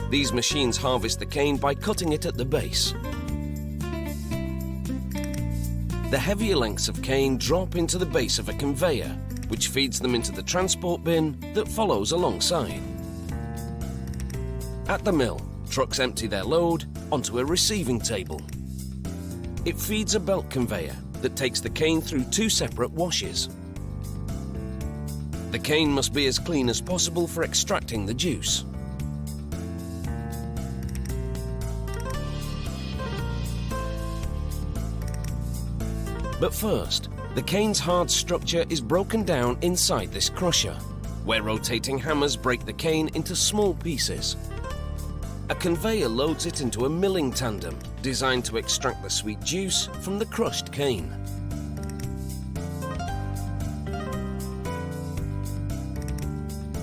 These machines harvest the cane by cutting it at the base. The heavier lengths of cane drop into the base of a conveyor, which feeds them into the transport bin that follows alongside. At the mill, trucks empty their load onto a receiving table. It feeds a belt conveyor that takes the cane through two separate washes. The cane must be as clean as possible for extracting the juice. But first, the cane's hard structure is broken down inside this crusher, where rotating hammers break the cane into small pieces. A conveyor loads it into a milling tandem designed to extract the sweet juice from the crushed cane.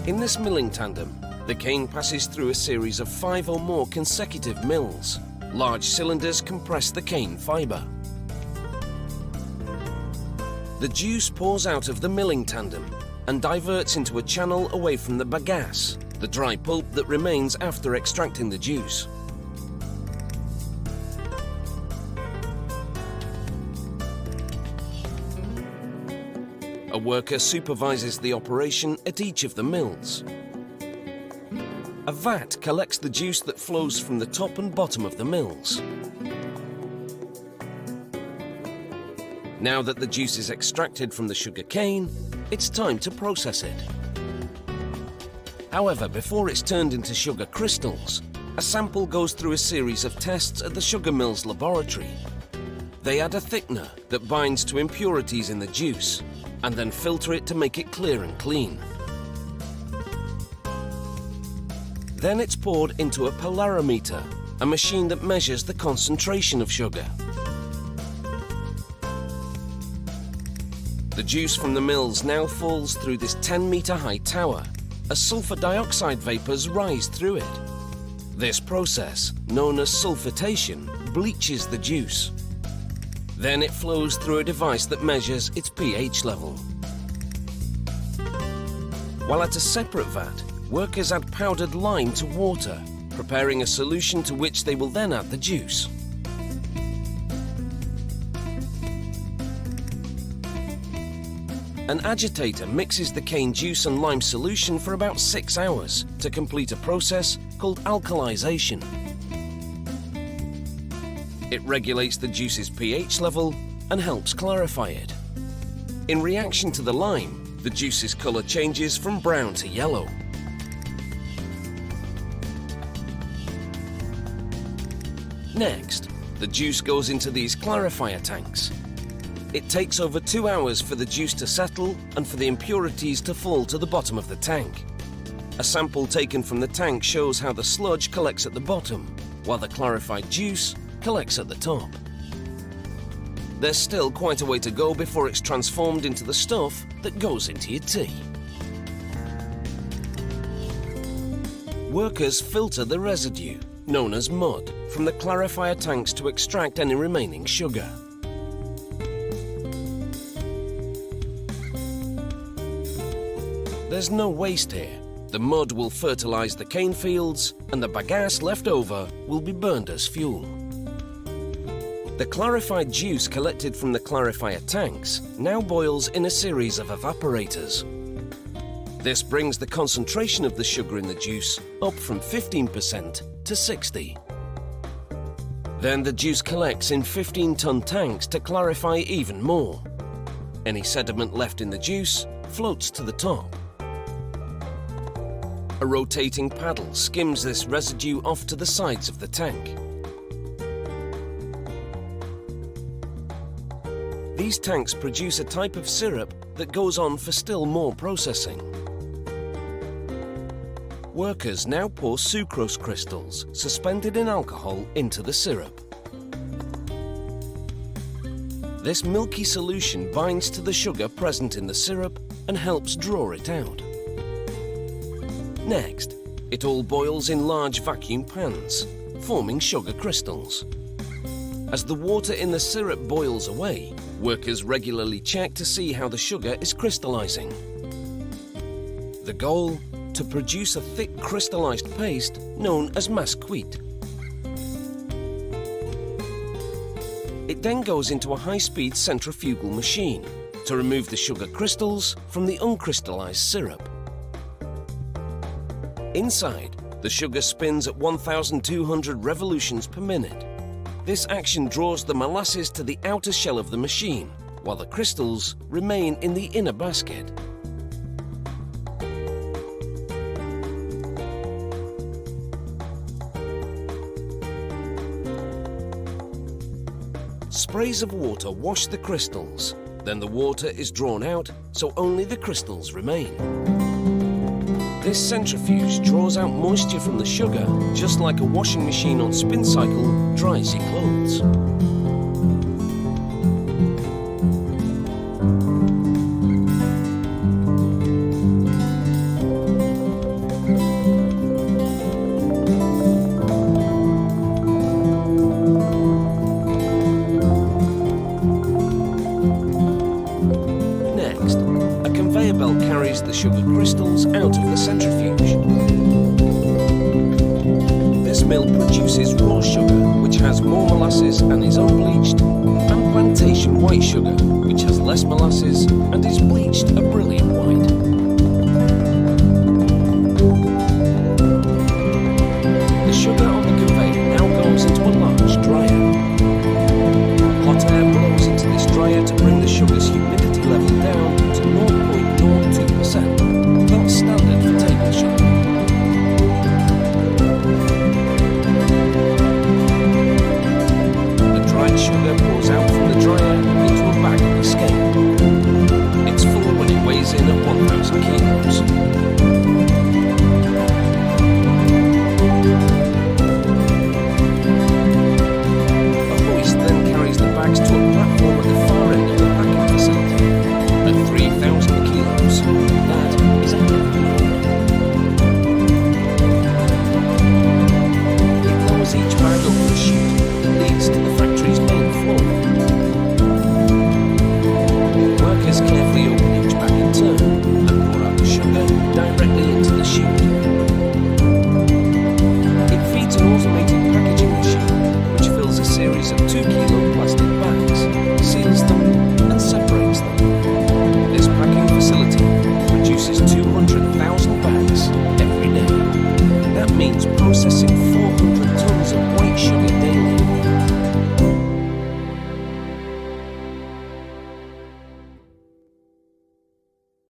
In this milling tandem, the cane passes through a series of 5 or more consecutive mills. Large cylinders compress the cane fibre. The juice pours out of the milling tandem and diverts into a channel away from the bagasse, the dry pulp that remains after extracting the juice. A worker supervises the operation at each of the mills. A vat collects the juice that flows from the top and bottom of the mills. Now that the juice is extracted from the sugar cane, it's time to process it. However, before it's turned into sugar crystals, a sample goes through a series of tests at the sugar mill's laboratory. They add a thickener that binds to impurities in the juice and then filter it to make it clear and clean. Then it's poured into a polarimeter, a machine that measures the concentration of sugar. The juice from the mills now falls through this 10-metre-high tower as sulfur dioxide vapours rise through it. This process, known as sulfitation, bleaches the juice. Then it flows through a device that measures its pH level. While at a separate vat, workers add powdered lime to water, preparing a solution to which they will then add the juice. An agitator mixes the cane juice and lime solution for about 6 hours to complete a process called alkalization. It regulates the juice's pH level and helps clarify it. In reaction to the lime, the juice's colour changes from brown to yellow. Next, the juice goes into these clarifier tanks. It takes over 2 hours for the juice to settle and for the impurities to fall to the bottom of the tank. A sample taken from the tank shows how the sludge collects at the bottom, while the clarified juice collects at the top. There's still quite a way to go before it's transformed into the stuff that goes into your tea. Workers filter the residue, known as mud, from the clarifier tanks to extract any remaining sugar. There's no waste here. The mud will fertilize the cane fields, and the bagasse left over will be burned as fuel. The clarified juice collected from the clarifier tanks now boils in a series of evaporators. This brings the concentration of the sugar in the juice up from 15% to 60%. Then the juice collects in 15-ton tanks to clarify even more. Any sediment left in the juice floats to the top. A rotating paddle skims this residue off to the sides of the tank. These tanks produce a type of syrup that goes on for still more processing. Workers now pour sucrose crystals suspended in alcohol into the syrup. This milky solution binds to the sugar present in the syrup and helps draw it out. Next, it all boils in large vacuum pans, forming sugar crystals. As the water in the syrup boils away, workers regularly check to see how the sugar is crystallizing. The goal? to produce a thick crystallized paste known as masquite. It then goes into a high-speed centrifugal machine to remove the sugar crystals from the uncrystallized syrup. Inside, the sugar spins at 1,200 revolutions per minute. This action draws the molasses to the outer shell of the machine, while the crystals remain in the inner basket. Sprays of water wash the crystals. Then the water is drawn out, so only the crystals remain. This centrifuge draws out moisture from the sugar, just like a washing machine on spin cycle dries your clothes. Carries the sugar crystals out of the centrifuge. This mill produces raw sugar, which has more molasses and is unbleached, and plantation white sugar, which has less molasses and is bleached a brilliant white. The sugar on the conveyor now goes into a large dryer. Hot air blows into this dryer to bring the sugar's humidity level down to 0.02%. That's standard for table sugar. The dried sugar pours out from the dryer into a bag on the scale. It's full when it weighs in at 1,000 kilos. A hoist then carries the bags to a platform at the far end of the packing facility at 3,000 kilos. That is a heavy load. It lowers each bag over a chute that leads to the factory's main floor. Workers carefully open each bag in turn and pour out the sugar directly into the chute. It feeds an automated packaging machine which fills a series of 2-kilo plastic bags, seals them and separates them. This packing facility produces 200,000 bags every day. That means processing